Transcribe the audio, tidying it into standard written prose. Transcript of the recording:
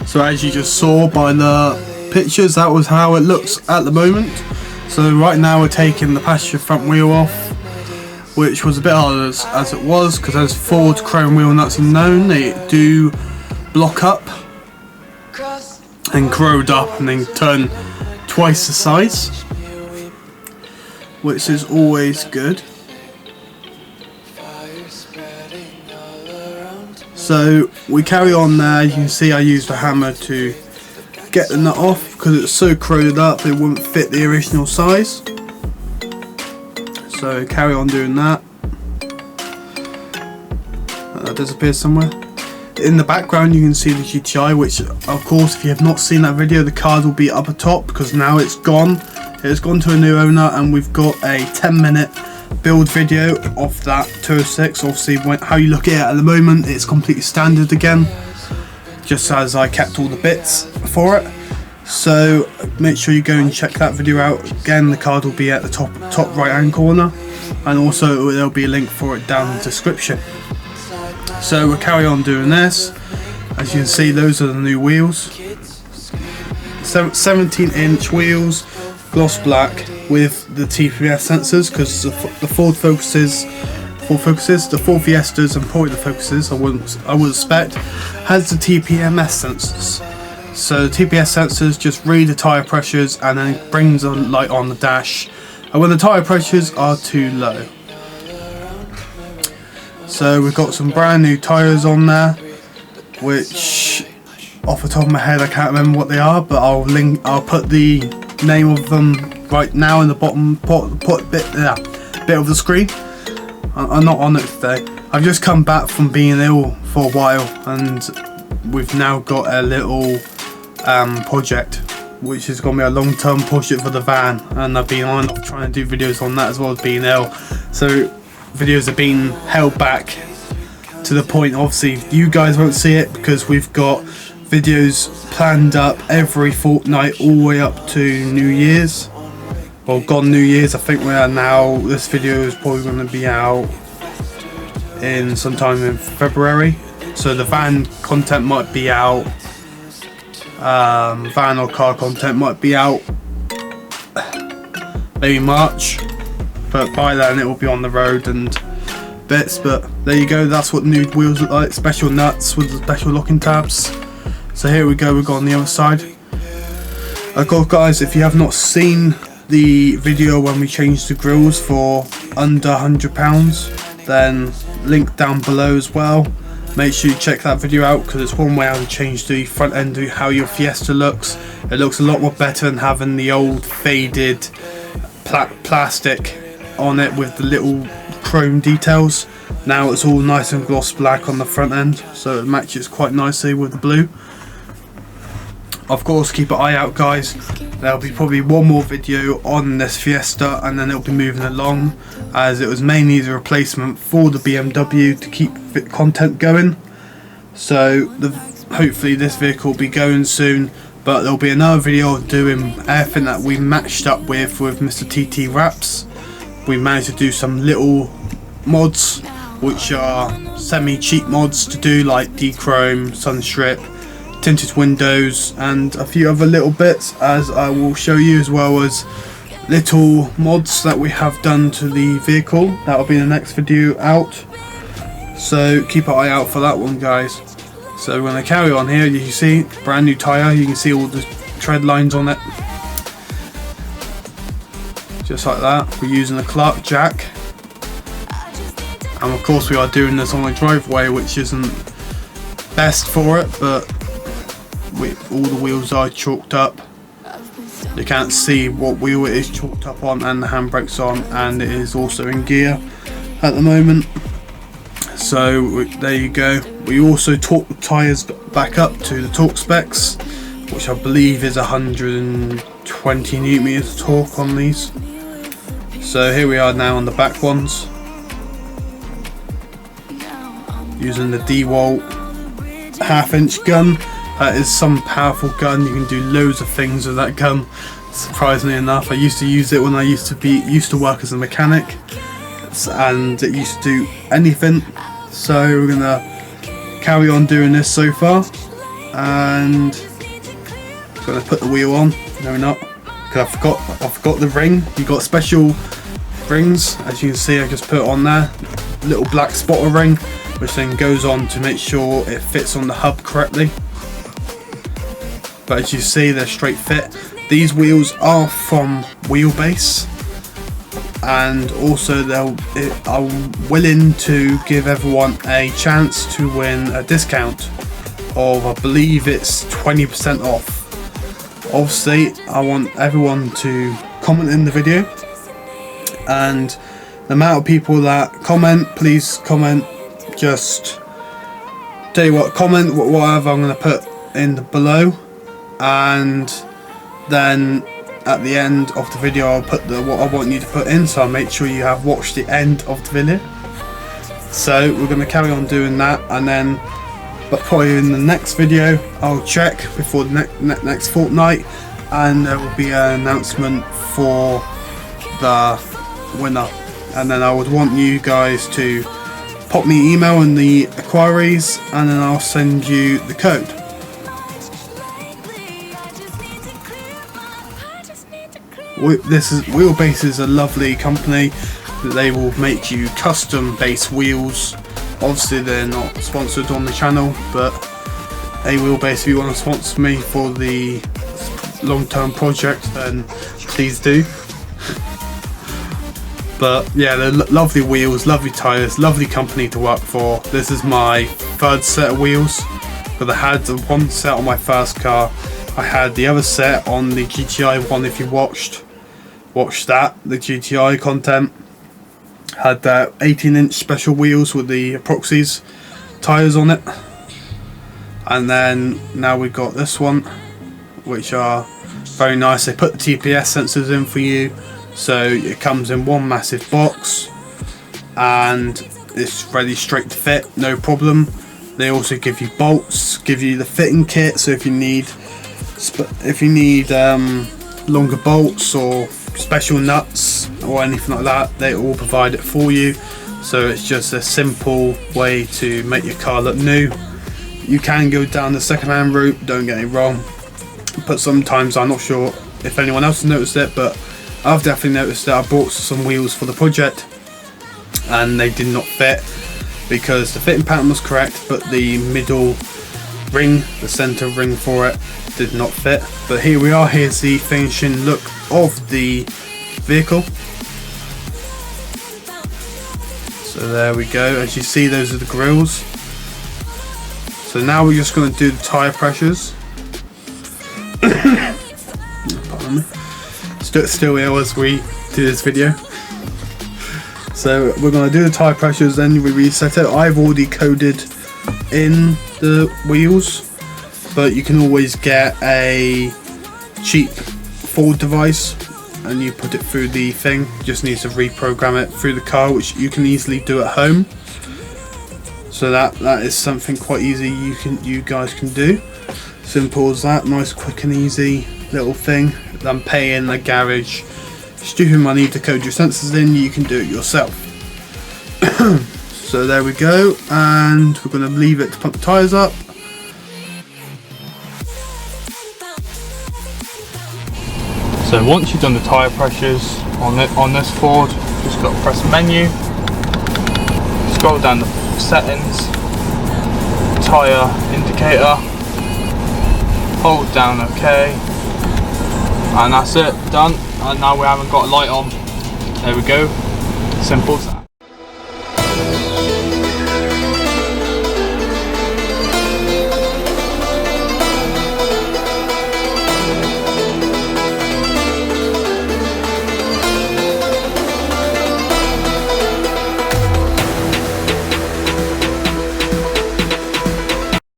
So as you just saw by the pictures, that was how it looks at the moment. So right now we're taking the passenger front wheel off, which was a bit hard as it was, because as Ford chrome wheel nuts are known, they do block up and corrode up and then turn twice the size, which is always good. So we carry on there. You can see I used a hammer to get the nut off because it's so corroded up it wouldn't fit the original size. So carry on doing that. That disappears somewhere. In the background you can see the GTI, which of course if you have not seen that video, the card will be up atop because now it's gone. It's gone to a new owner, and we've got a 10-minute build video of that 206. Obviously how you look at it the moment, it's completely standard again, just as I kept all the bits for it. So make sure you go and check that video out. Again, the card will be at the top right hand corner, and also there'll be a link for it down in the description. So we'll carry on doing this. As you can see, those are the new wheels, 17-inch wheels, gloss black with the TPS sensors, because the Ford Focuses, the Ford Fiestas and probably the Focuses, I would expect, has the TPMS sensors. So the TPS sensors just read the tyre pressures and then it brings a light on the dash, and when the tyre pressures are too low. So we've got some brand new tyres on there, which off the top of my head I can't remember what they are, but I'll put the name of them right now in the bottom bit of the screen. I'm not on it today. I've just come back from being ill for a while, and we've now got a little project which is going to be a long-term project for the van, and I've been on trying to do videos on that as well as being ill. So videos have been held back to the point, obviously you guys won't see it because we've got videos planned up every fortnight all the way up to New Year's. Well, gone New Year's, I think we are now. This video is probably going to be out in sometime in February, so the van content might be out, van or car content might be out maybe March, but by then it will be on the road and bits. But there you go, that's what new wheels look like, special nuts with the special locking tabs. So here we go, we've got on the other side. Of course guys, if you have not seen the video when we changed the grills for under £100, then link down below as well. Make sure you check that video out because it's one way how to change the front end, how your Fiesta looks. It looks a lot more better than having the old faded plastic on it with the little chrome details. Now it's all nice and gloss black on the front end, so it matches quite nicely with the blue. Of course, keep an eye out guys, there'll be probably one more video on this Fiesta and then it'll be moving along, as it was mainly the replacement for the BMW to keep content going. So hopefully this vehicle will be going soon, but there'll be another video doing everything that we matched up with Mr. TT Wraps. We managed to do some little mods which are semi-cheap mods to do, like dechrome, sun strip, tinted windows and a few other little bits, as I will show you, as well as little mods that we have done to the vehicle. That will be the next video out, so keep an eye out for that one guys. So we're going to carry on here. You can see brand new tyre, you can see all the tread lines on it, just like that. We're using a Clark jack, and of course we are doing this on a driveway, which isn't best for it, but all the wheels are chalked up. You can't see what wheel it is chalked up on, and the handbrake's on, and it is also in gear at the moment. So there you go. We also torque the tyres back up to the torque specs, which I believe is 120 Newton meters of torque on these. So here we are now on the back ones, using the DeWalt 1/2-inch gun. That is some powerful gun. You can do loads of things with that gun, surprisingly enough. I used to use it when I used to work as a mechanic, and it used to do anything. So we're gonna carry on doing this so far, and I'm gonna put the wheel on. No, we're not, because I forgot the ring. You got special rings, as you can see. I just put it on there, little black spotter ring, which then goes on to make sure it fits on the hub correctly. But as you see, they're straight fit. These wheels are from Wheelbase, and also I'm willing to give everyone a chance to win a discount of, I believe it's 20% off. Obviously, I want everyone to comment in the video, and the amount of people that comment, please comment. Just tell you what, comment whatever I'm going to put in below, and then at the end of the video I'll put what I want you to put in, so I'll make sure you have watched the end of the video. So we're going to carry on doing that, and then but probably in the next video I'll check before the next fortnight, and there will be an announcement for the winner. And then I would want you guys to pop me an email in the inquiries, and then I'll send you the code. Wheelbase is a lovely company. They will make you custom base wheels. Obviously they're not sponsored on the channel, but Wheelbase, if you want to sponsor me for the long-term project, then please do. But yeah, they're lovely wheels, lovely tyres, lovely company to work for. This is my third set of wheels, but I had the one set on my first car. I had the other set on the GTI one. If you watched that, the GTI content, had that 18-inch special wheels with the Proxies tyres on it. And then now we've got this one, which are very nice. They put the TPS sensors in for you, so it comes in one massive box and it's ready straight to fit, no problem. They also give you bolts, give you the fitting kit, so if you need longer bolts or special nuts or anything like that, they all provide it for you. So it's just a simple way to make your car look new. You can go down the second-hand route, don't get me wrong, but sometimes, I'm not sure if anyone else has noticed it, but I've definitely noticed that I bought some wheels for the project and they did not fit, because the fitting pattern was correct, but the middle ring, the center ring for it, did not fit. But here we are, here's the finishing look of the vehicle. So there we go, as you see, those are the grills. So now we're just going to do the tyre pressures. Pardon me. Still here as we do this video. So we're going to do the tyre pressures, then we reset it. I've already coded in the wheels, but you can always get a cheap Ford device and you put it through the thing. You just need to reprogram it through the car, which you can easily do at home. So that is something quite easy you guys can do. Simple as that, nice, quick and easy little thing. Than paying the garage stupid money to code your sensors in. You can do it yourself. So there we go, and we're going to leave it to pump the tyres up. So once you've done the tyre pressures on this Ford, just got to press menu, scroll down the settings, tyre indicator, hold down OK, and that's it, done. And now we haven't got a light on. There we go, simple as that.